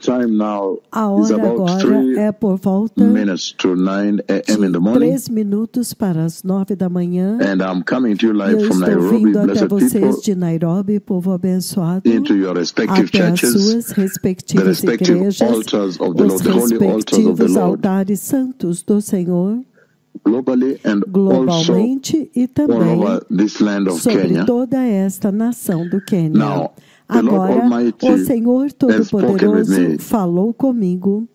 time now A is hora about agora é por volta 9 a.m. in the morning. 3 minutos para as 9 da manhã. And I'm coming to you E live eu from estou Nairobi, vindo até blessed vocês people, de Nairobi, povo abençoado, into your respective até as churches, suas the respectivas respective igrejas, altars of the os Lord, the holy altars of the respectivos Lord, altares santos do Senhor, globally and also globalmente e all também over this land of sobre Kenya. toda esta nação do Quênia. Now, the Lord Agora, Almighty o Senhor has spoken with Todo-Poderoso me. falou comigo.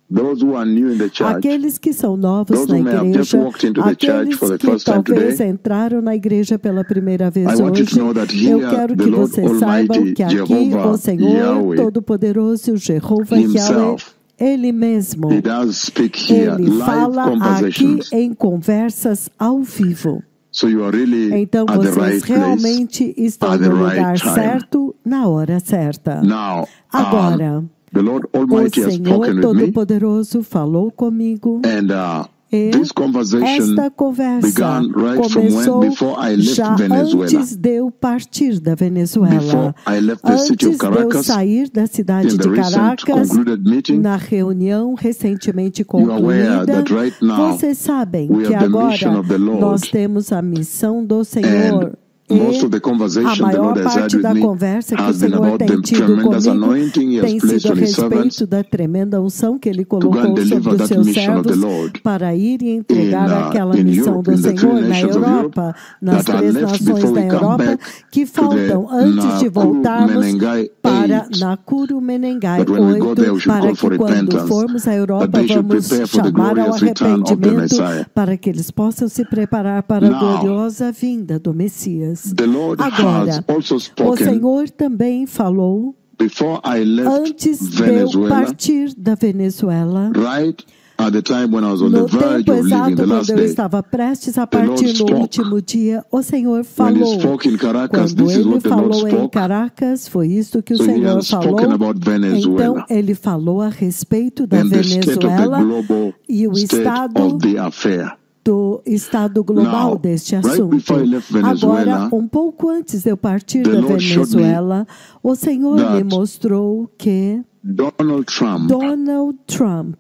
Those who are new in the church, Aqueles que são novos those na who may have just igreja, walked into the church aqueles for the que first time talvez today, entraram na igreja pela primeira vez I want you to hoje, know that eu here quero the que Lord vocês saibam Almighty, que aqui Jehovah o Senhor Yahweh Todo-Poderoso, Jeová Yahweh, himself, Ele mesmo, he does speak here, Ele live fala aqui conversations. em conversas ao vivo. So you are really Então at the vocês right place realmente estão at the no right lugar time. certo, na hora certa. Now, Agora, the Lord o Almighty has Senhor spoken with me, Todo-Poderoso falou comigo. and E this conversation esta conversa began right from when começou before I left já Venezuela. antes de eu partir da Venezuela. Before I left the city of Antes de eu Caracas, sair da cidade in de the recent Caracas, concluded meeting, na reunião recentemente you are aware concluída, that right now vocês sabem we que have the mission agora of the Lord, nós temos a missão do Senhor. and most of the A conversation the maior Lord has had parte with da me conversa que o has been Senhor about tem the tido tremendous comigo anointing He has tem placed sido a on His servants respeito da tremenda unção que Ele to go and colocou deliver sobre os that seus mission of the servos Lord para ir e entregar aquela in missão Europe, do in the three Senhor na nations of Europe Europa, nas that are três left nações before da we come Europa, back que to the faltam antes de Nakuru voltarmos Menengai para 8, Nakuru Menengai that when we go there we 8, should para call for que quando repentance, formos à that Europa they should vamos prepare for the chamar ao glorious return of the arrependimento, Messiah. para que eles possam se preparar para a Now, gloriosa vinda do Messias. the Lord Agora, has also o spoken Senhor também falou before I left antes de eu Venezuela, partir da Venezuela, right at the time when I was on the no verge tempo of leaving exato the quando last eu day. estava prestes a The Lord partir no spoke. último dia, o Senhor When He falou. spoke in Caracas, Quando this is Ele what the Lord falou em spoke. Caracas, foi isto que o So He Senhor has falou. spoken about Então, Venezuela Ele falou a respeito da and the state of the Venezuela global e o state estado of the affair. do estado global Now, deste right assunto. before I left Venezuela, Agora, um pouco antes de eu partir the da Lord showed Venezuela, o Senhor that me mostrou que Donald Trump, Donald Trump,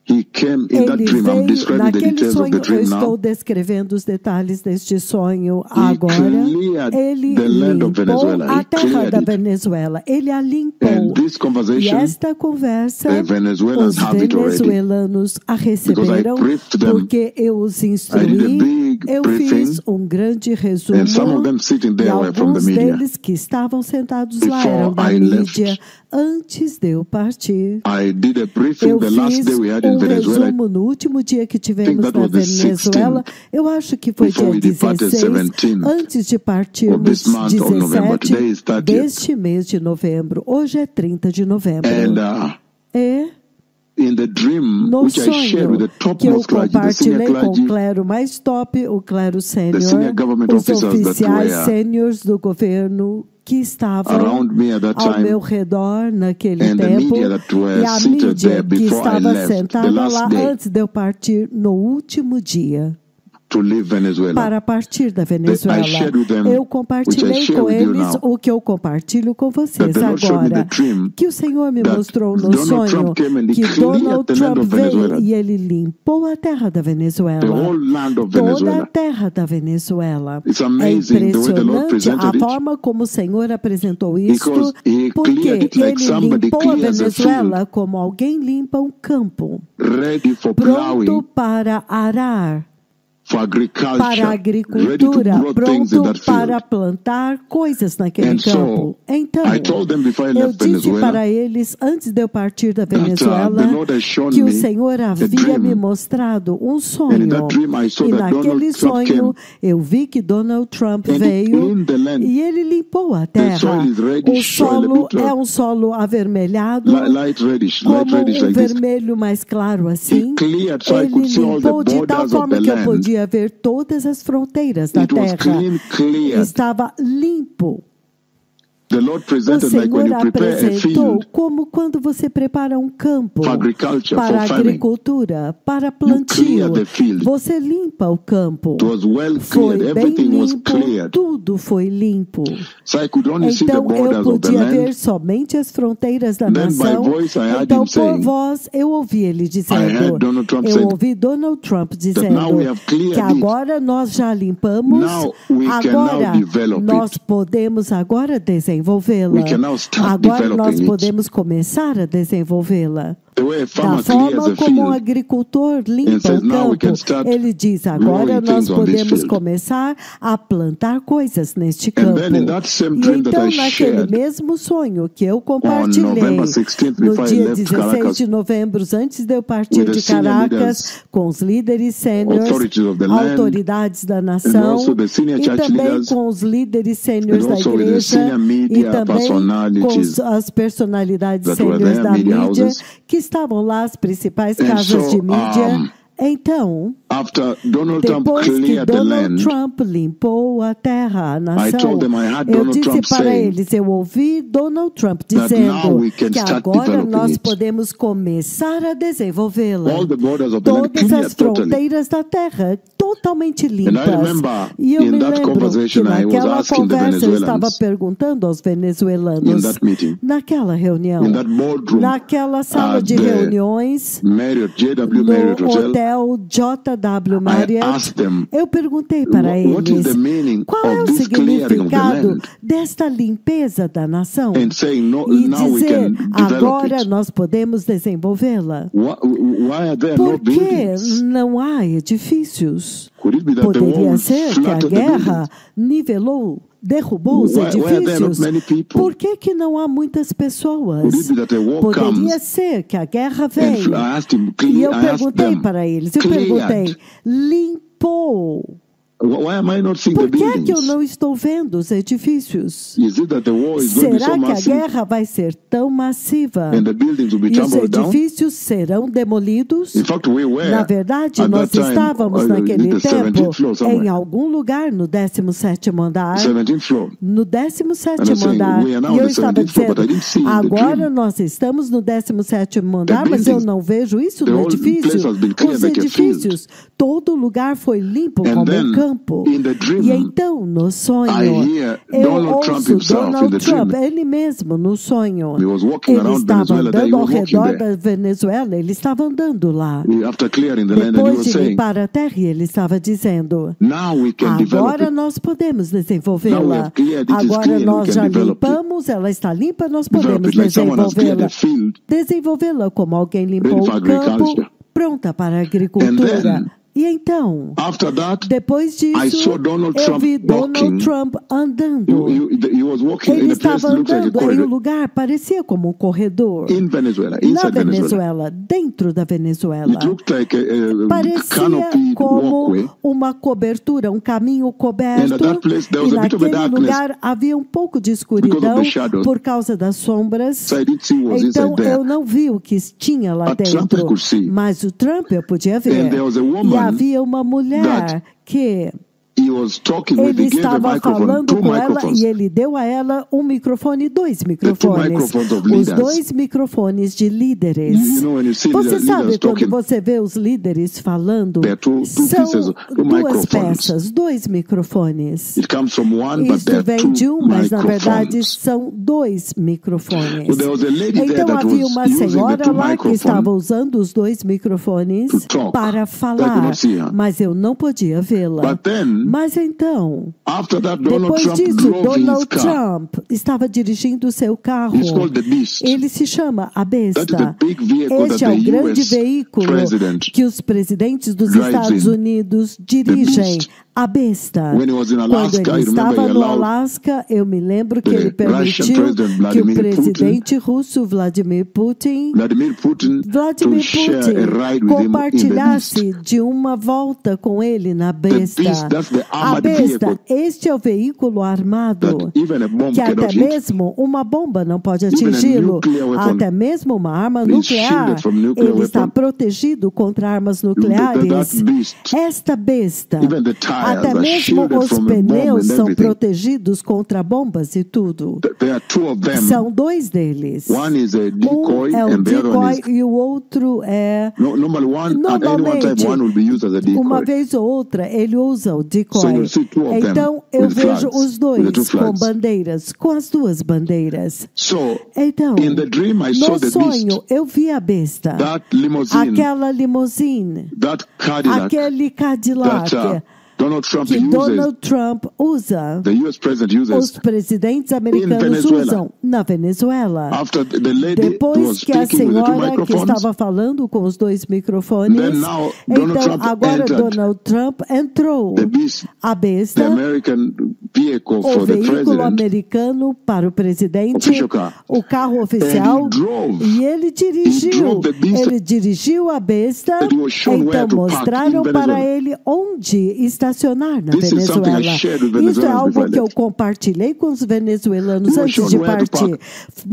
he came in that ele dream. I'm veio describing the naquele details of sonho. the Eu dream estou now. descrevendo os detalhes deste sonho He agora. cleared Ele the land of limpou Venezuela. a He terra cleared da it. Venezuela. Ele a And limpou. this E conversation, esta conversa, the Venezuelans os have it already. venezuelanos a receberam, briefed them. porque eu os I did a instruí. big Eu briefing, fiz um grande resumo, and some of them sitting e there were from the alguns media. deles que estavam sentados lá Before eram da I mídia. left, Antes de eu partir, I did a briefing eu the last fiz day we had in Venezuela. resumo no último dia que I think tivemos that na was the Venezuela. 16th, Eu acho que foi before dia we departed 16, 17th antes de of partirmos this month of November. 17 Today is 30th. deste mês de novembro. Hoje é 30 de novembro. And E in the dream, no which I shared with sonho the que eu topmost clergy, the senior compartilhei com o clergy, clero mais top, o clero senior sênior, government os officers that oficiais were sêniores do governo que estavam around me at that ao time, meu redor naquele and the tempo, media that were e a seated mídia there que before I estava left, the sentada last lá day, antes de eu partir no último dia to leave Venezuela. para partir da I Venezuela. shared with them, Eu which I compartilhei share com with you eles now, o que eu compartilho com that vocês the Lord showed me the agora, dream que o Senhor me that mostrou no Donald sonho Trump came and he que cleared Donald the land Trump of Venezuela, veio e ele limpou a terra da the Venezuela. whole land of Toda a Venezuela. terra da Venezuela. It's É amazing the way the Lord impressionante a presented it, forma como o Senhor apresentou isto, because He porque cleared it like ele somebody limpou a clears a field, Venezuela como alguém limpa um campo, ready for pronto plowing, para arar, for agriculture, para a ready to agricultura, grow things in pronto that para field. plantar coisas naquele And campo. so, Então, I told them before I eu left disse Venezuela para eles, antes de eu partir da that the Venezuela, Lord has shown que o me Senhor a havia me dream. mostrado um And in sonho. that dream, I saw E that naquele Donald Trump sonho, came eu vi que Donald Trump and he veio cleaned the land. e ele limpou a The soil terra. is O reddish soil, a solo bit é um solo avermelhado, light reddish como like this. vermelho mais claro He assim. cleared so I Ele could see all the limpou de tal borders of forma the que eu land. podia ver todas as fronteiras da It was terra. cleared. Estava limpo. The Lord O presented like when Senhor you prepare a apresentou field como quando você prepara um campo for agriculture, para for farming. agricultura, para You plantio. clear the field. Você limpa o campo. It was well Foi cleared. bem Everything was limpo, cleared. tudo foi limpo. So I could only see the Então eu borders of the podia ver land. somente as fronteiras da Then by nação. voice I heard Então him por saying, voz eu ouvi ele I dizendo, heard Donald Trump eu said ouvi Donald Trump now dizendo we have cleared que it. agora nós já limpamos, Now we can agora now develop nós it. podemos agora desenvolvê-la. We can now start Agora nós developing it. podemos começar a desenvolvê-la. The way a Da farmer clears forma a como um field, agricultor limpa and says, o "Now we can campo, start ele diz, agora growing nós things on this podemos field." começar a plantar coisas neste And campo. then in that same E dream that então, I naquele shared mesmo sonho que eu on compartilhei, November 16th no before I dia left 16 Caracas de novembro, antes de eu partir with the de senior Caracas, leaders, com os líderes sêniores, authorities of the land, autoridades da and nação, also the senior e church também leaders, com os líderes sêniores and da also with the igreja, senior e media também com personalities as personalidades that were sêniores there, da media mídia, houses. que estavam lá, as principais And casas so, de mídia. Então, after Donald Trump depois que cleared the Donald land, Trump limpou a terra, a nação, told them I heard eu Donald disse Trump para saying eles, eu ouvi Donald Trump that now dizendo we can que start agora developing nós it. podemos começar a desenvolvê-la. All the borders of the land Todas cleared as totally. fronteiras da terra totalmente And I limpas. remember E eu in me that lembro que conversation I was naquela asking the conversa eu estava Venezuelans perguntando aos in venezuelanos, that meeting, naquela reunião, in that boardroom, naquela sala at de the reuniões, Marriott, JW Marriott no Hotel, hotel JW I Marriott, asked them, eu perguntei para what is eles the meaning qual é of o this clearing of the significado land? desta limpeza da nação And saying, no, e now we dizer, can develop agora it. nós podemos desenvolvê-la. Why are there no Por que buildings? não há edifícios? Could it be that the Poderia war ser que a flattened the guerra buildings? derrubou os Why are there not edifícios. many people? Por que não há muitas pessoas? Could it be that the war Poderia comes ser que a guerra and vem. I asked him, E eu I asked perguntei them, para eles, eu cleared. perguntei, limpou. Why am I not seeing Por the que é que eu buildings? não estou vendo os edifícios? Is it that the war is going to be Será so que a massive guerra vai ser tão massiva and the buildings will be e os tumbled down? edifícios serão demolidos? In fact, we were Na verdade, at nós that time, estávamos in naquele the tempo 17th floor em somewhere. algum lugar no 17º andar. 17th floor. No And I'm 17º saying, andar. we are now E eu on the estava 17th floor, but I dizendo, didn't see the agora dream. nós estamos no 17º andar, The mas eu buildings, não vejo isso the no whole place edifício. has been cleared Os like a edifícios, todo lugar foi limpo And como then, um campo. in the dream, E então, no sonho, I hear eu Donald Trump ouço himself in Donald the Trump, dream. ele mesmo, no sonho. He was walking Ele around estava Venezuela there, he andando ao was walking redor there. da Venezuela, ele estava andando lá. After clearing the land, and he Depois was de saying, limpar a terra, ele estava dizendo, now we can develop agora it. nós podemos Now we desenvolvê-la. have cleared, it is Agora clean, we nós can já develop it. limpamos, ela está limpa, nós Develop podemos it like someone has cleared desenvolvê-la. a field. Desenvolvê-la como alguém limpou Ready for o campo, agriculture. pronta para a And agricultura. then, E então, after that, depois I disso, saw Donald eu Trump vi Donald walking. Trump andando. He was walking Ele in a place estava that looks like a andando em um corridor lugar, parecia como um corredor. in Venezuela, Na inside Venezuela. Venezuela, dentro da Venezuela. It looked like a Parecia canopy como walkway. uma cobertura, um caminho And coberto. at that place, there was E a bit of a naquele darkness lugar havia um pouco de because escuridão of the shadows. por causa das sombras. So I didn't see what was Então inside there. eu não vi o que tinha lá But Trump dentro. could see. Mas o Trump eu podia And ver. there was a E woman havia uma mulher that que he was talking with. ele He gave a estava microphone, falando two com ela microphones. e ele deu a ela um microfone e dois two microfones. microphones of Os leaders. dois microfones de líderes. You know, when you see Você leaders sabe quando talking, você vê os líderes falando, there are two são pieces, two duas microphones. peças, dois microfones. It comes from one, but Isso there are vem two de um, mas na verdade microphones. são dois microfones. Well, there was a lady there Então that havia was uma using the senhora two lá que estava microphones usando os dois microfones to talk. para I could falar, not see her. mas eu não podia vê-la. But then, Mas então, after that, Donald depois Trump disso, drove Donald his car. Trump estava dirigindo o seu carro. It's called the Beast. Ele se chama a That is the Besta. big vehicle Este that é o the grande US veículo president que os presidentes dos drives Estados in. Unidos dirigem. Beast. A Besta. When he was in Quando Alaska, ele I remember estava he no allowed Alasca, eu me lembro que the ele Russian permitiu president que o Vladimir presidente russo Vladimir Putin to share a ride with him in the compartilhasse Beast. de uma volta com ele na Besta. Beast, that's the A armored Besta, vehicle este é o veículo armado that even a bomb que até cannot hit. mesmo uma bomba não pode Even a atingi-lo, nuclear weapon até mesmo uma arma is nuclear, shielded from nuclear ele está weapon. protegido contra armas That nucleares. beast, Esta besta, even the tires Até are mesmo shielded os from a bomb pneus and são everything. protegidos contra bombas e tudo. There are two of them. São dois deles. One is a decoy Um é o and the other one decoy is... e o outro é... Normally, at any one time, Normalmente, one will be used as a uma decoy. vez ou outra, ele usa o So decoy. you'll see two of them Então, eu with vejo flags, os with the two dois com flags. bandeiras, com as duas bandeiras. So, Então, in the dream, I saw no the sonho, beast, eu vi a besta, that limousine, aquela limusine, that Cadillac, aquele Cadillac that Donald Trump que uses, Donald Trump usa, the U.S. president os uses, presidentes americanos Venezuela. usam na Venezuela. after the lady was Depois que a speaking with the two senhora que microphones. estava falando com os dois microfones, Then now, Donald então Trump agora entered. Donald Trump entrou. The beast, A the besta, American vehicle o for the veículo president, americano para o presidente, Official car. o carro oficial, And he drove. e ele dirigiu. drove the beast. Ele dirigiu a besta, That he was shown where então to park mostraram in para Venezuela. ele onde estacionar na This is something I Venezuela. shared with Isso é Venezuelans algo before I que eu left. compartilhei com os venezuelanos He was antes shown de where to partir.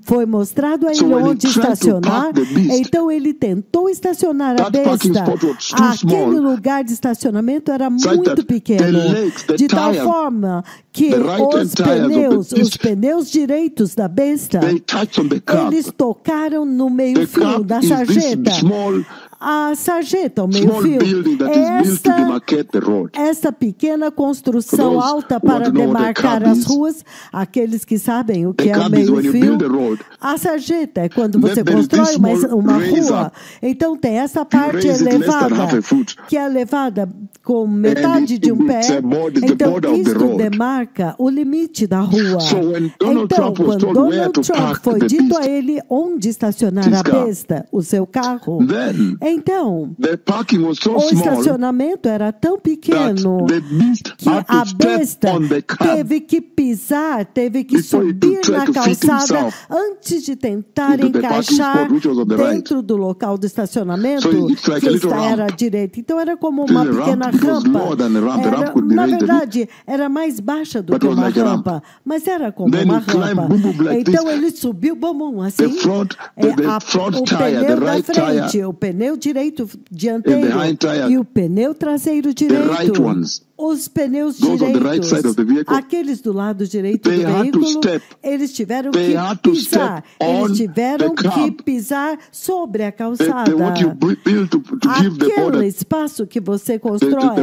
Foi mostrado a So ele when he onde tried to estacionar, park the beast, então ele tentou estacionar a that parking besta. spot was too Aquele small, lugar de estacionamento era such muito that pequeno, the legs, the de tal tires, forma que the right os hand tires of the pneus, beast, os pneus direitos da besta, they touched on the cab. eles tocaram no The meio-fio cab da is this sarjeta. small A sarjeta, o small meio-fio. building that is built to demarcate the road. Essa pequena construção For those alta who para want to know what a demarcar cab as is, ruas, aqueles que sabem o the que é o cab is when you meio-fio. build a road. A sarjeta é quando Then você there is this constrói small uma raise rua. up. Então tem essa parte raise it less than half elevada, a foot. que é elevada com metade de um pé. it's a border- the Então border of the isso road. demarca o limite da rua. So when Donald Então, Trump was quando told where Donald to Trump park foi the dito beast, a ele onde estacionar his a car, besta, o seu carro, then então the parking was so o small estacionamento era tão that pequeno the beast que had a to step besta on the cab teve que pisar, teve que before he subir could try na to fit calçada himself antes de tentar into the parking encaixar spot, which was on the right. dentro do local do estacionamento, So it's like que a little era à ramp. direita. Então era como It uma was a pequena ramp. It was rampa. lower than a ramp. The Era, ramp could be na raised a bit. verdade, era mais baixa do But que it was uma like a ramp. rampa, mas era como Then uma he climbed rampa. boom, boom, like Então this. ele subiu bum assim. The front, É, the front o tire, pneu the da right frente, tire, o pneu direito and dianteiro the hind tire, e o pneu traseiro the direito. right ones, Os pneus those on the right direitos, side of the vehicle, aqueles do lado direito they do had to veículo, step. eles tiveram They que had to pisar. step on Eles tiveram the que cab. pisar sobre a calçada. what you build to give the Aquele border, espaço que você the constrói, the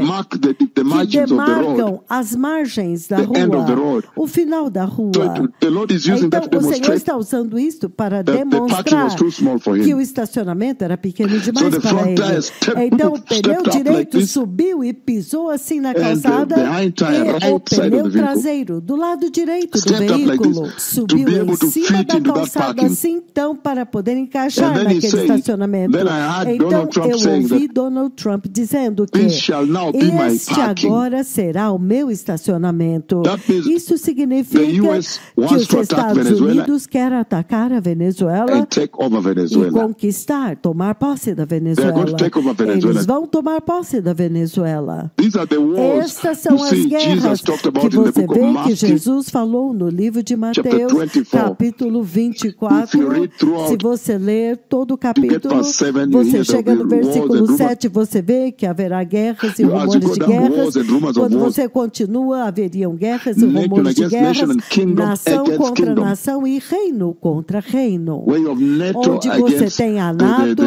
que margins of the road. demarcam as margens da The end of the rua, road. o final da rua. So the Lord is using Então, that to o Senhor demonstrate está usando isto para that the parking demonstrar was too small for que o him. estacionamento era pequeno demais the para front ele. tire Então, o stepped pneu up like direito this. subiu e pisou assim na And calçada, the hind tire, e o right side of pneu the vehicle, traseiro do lado direito do stepped up like veículo this subiu to be em able to cima fit da into that calçada parking. assim, então, para poder encaixar And then he naquele said, estacionamento. then I heard Então, Donald Trump eu saying ouvi that Donald Trump dizendo que this shall now be my este parking. agora será o meu estacionamento. That means Isso significa the US que wants os to attack Estados Venezuela Unidos querem atacar a Venezuela and take over e Venezuela. conquistar, tomar posse da They are Venezuela. going to take over Venezuela. Eles vão tomar posse da Venezuela. These are the wars Estas são you as see guerras Jesus talked que about in the você book of vê que Matthew. Jesus falou no livro de Mateus, 24. capítulo If 24. you read throughout, Se você ler todo o get capítulo, verse 7, you você hear chega no there'll be wars versículo and rumors. 7, você vê que haverá guerras e As you rumores go de down, guerras. wars and rumors of Quando wars. você continua, haveriam guerras e Nation rumores de against nation guerras, and kingdom nação against contra kingdom. nação e reino contra reino. Where you have NATO Onde você against tem a the NATO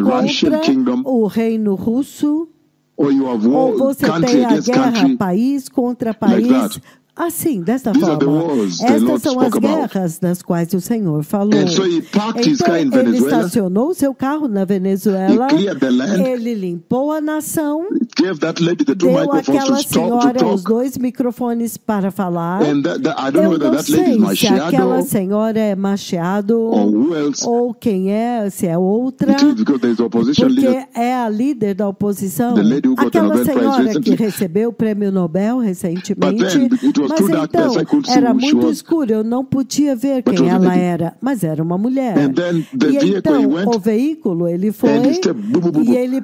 Russian contra kingdom, o reino russo, or you have ou war, você country tem a against guerra country. país contra like país. that. Assim, desta These are the forma. wars the Estas Lord são as spoke about. guerras das quais o Senhor falou. And so he parked his car in Então, ele Venezuela. estacionou seu carro na Venezuela, He cleared the land. ele limpou a nação, Gave that lady the two deu microphones àquela to senhora os talk. dois microfones para falar. And I don't know Eu whether não that lady is sei se aquela Machado senhora é Machado or who else. ou quem é, se é outra. It is because there is opposition leader. Porque é a líder da oposição. The lady who got the Aquela Nobel Prize senhora que recently. recebeu o prêmio Nobel But recentemente. then it was Mas too dark there, então, so I couldn't see era who she muito was. escuro, eu não podia ver But quem it was a ela lady. era. Mas era uma mulher. And then the E vehicle então, he went, o veículo, ele foi and he stepped, boom, boom, boom, e boom. ele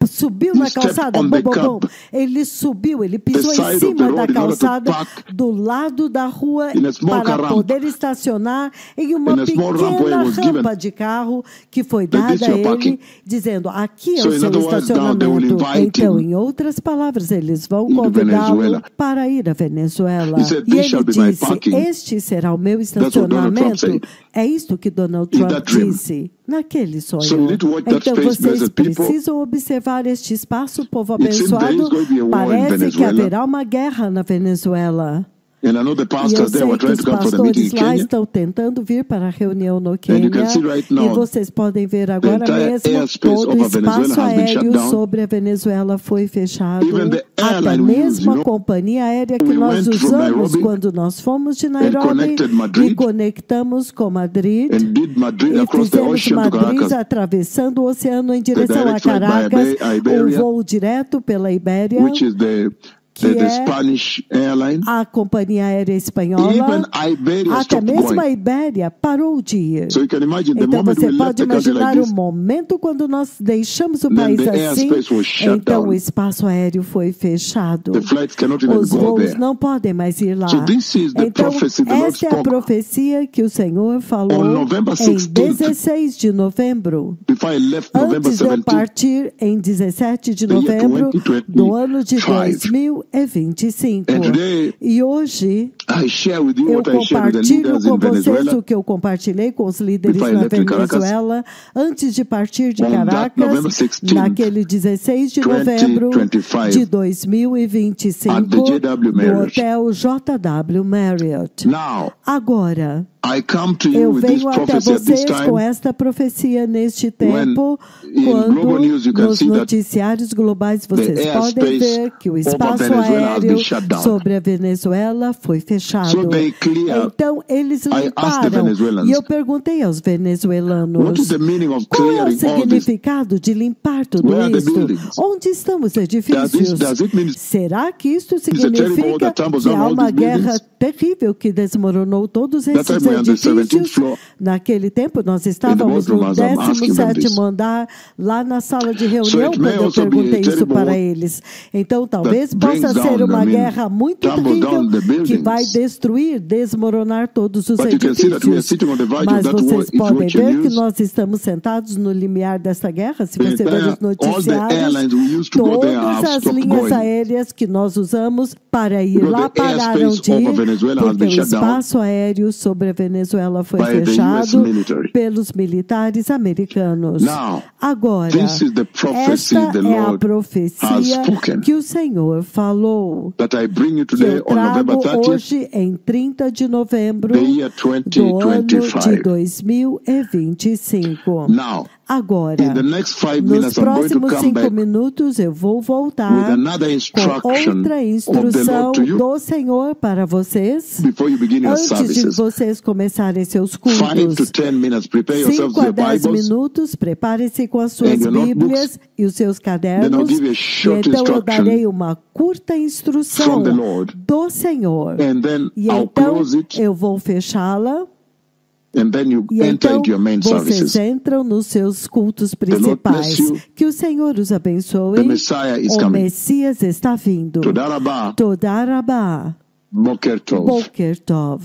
subiu He na stepped calçada, on bom, the bom, bom. curb, Ele subiu, ele pisou the em side of the cima da road in order to calçada, park do lado da rua, in a small para car ramp. poder estacionar em uma In a small ramp where pequena it was given rampa de carro que foi that this dada a your parking. ele, dizendo, aqui é So o in seu other words, now they will estacionamento. invite Então, him em outras palavras, eles vão into convidá-lo Venezuela. para ir à Venezuela. He said, E "This ele shall be my disse, parking." este será o meu That's what Donald Trump estacionamento. said. É isto que Donald In Trump that dream. disse naquele sonho. So you need to watch that Então space, vocês blessed people. precisam observar este espaço, povo It seems there abençoado. is going to be a war in Parece que Venezuela. haverá uma guerra na Venezuela. And I know the E eu pastors there sei were que trying os to come for the meeting pastores in lá Kenya. estão tentando vir para a reunião no And you can Quênia. see right E now, vocês podem ver agora entire mesmo, airspace todo o over Venezuela espaço has been shut aéreo down. sobre a Venezuela foi fechado. Even the Até airline we use, mesmo you know, a companhia aérea que we nós went from usamos Nairobi quando nós fomos de and Nairobi connected e Madrid conectamos com Madrid. and did Madrid E across the fizemos ocean to Madrid Caracas. atravessando o oceano em direção a direct flight by Caracas, Iberia, um voo direto pela Ibéria, which is the que é Spanish airline. a companhia aérea espanhola. Even Iberia Até stopped mesmo a going. Ibéria parou de ir. So you can imagine the Então moment você we left pode the country imaginar like o this, momento quando nós deixamos o then país the assim, airspace was shut então down. o espaço aéreo foi fechado. The flights cannot even Os go voos there. não podem mais ir lá. So this is the Então, prophecy the Lord esta é a spoke profecia que o Senhor falou on November em 16th. 16 de novembro. Before I left November Antes de eu 17th, partir em 17 de the year novembro do ano de 2025. 2025. And today, E hoje I share with you eu what I share with the compartilho leaders in com vocês Venezuela o que eu compartilhei com os líderes before I na left in Caracas. Venezuela antes de partir de On that Caracas, November 16th, naquele 16 de novembro 2025, de 2025, at the JW no Marriott. Hotel JW Marriott. Now, Agora, I come to you eu with this venho até prophecy at this vocês time. com esta profecia neste tempo, in quando global news you can nos see that noticiários globais vocês the podem airspace ver que o over espaço Venezuela has aéreo been shut down. sobre a Venezuela foi fechado. So they clear. Então eles I asked the limparam. Venezuelans, E eu perguntei aos venezuelanos, what is the meaning of qual é o clearing all this? significado de limpar tudo Where are the isso? buildings? Onde estão os edifícios? Does it mean Será que isto a terrible war significa that tumbles que down há all uma these guerra buildings? terrível que desmoronou todos That esses time we are on the 17th edifícios? floor. Naquele tempo nós estávamos boardroom no as I'm asking them this. 17º andar, lá na sala de So reunião, it may quando eu also be a perguntei isso terrible para war eles. Então talvez brings possa ser down, uma I mean, guerra muito tumbles down the terrível que buildings. vai destruir, desmoronar todos os But you can see that we are edifícios. sitting on the verge of Mas that war. vocês If you podem watch your ver que news, nós estamos sentados no limiar dessa guerra. Se the você ver os all the noticiários, airlines we used to go there todas have as stopped linhas going. aéreas que nós usamos para ir Because lá the pararam airspace de over ir, Venezuela has porque been o shut down espaço aéreo sobre a Venezuela foi by the US fechado military. pelos militares americanos. Now, Agora, this is the prophecy esta the é a Lord has profecia spoken que o Senhor falou, that I bring you que today eu on November trago 30th, hoje em 30 de novembro the year do ano de 2025. 2025. Now, Agora, in the next 5 nos minutes, I'm going to próximos come 5 back minutos eu vou with voltar another com instruction outra of the instrução Lord to you do Senhor para vocês. before you begin your Antes de services. vocês começarem seus 5 to cultos, 10 minutes, prepare yourselves 5 with a your 10 Bibles. minutos, prepare-se com as suas And your Bíblias e os seus Then I'll cadernos. give you a E short então eu instruction darei uma curta instrução from the Lord. do Senhor. And then E I'll então close it, eu vou fechá-la. and then you E enter então into your main vocês services. entram nos seus cultos Lord bless principais. you. Que o Senhor os abençoe. The Messiah is O coming. Messias está vindo. Toda Rabah, Toda Rabá. Boker Tov. Boker Tov.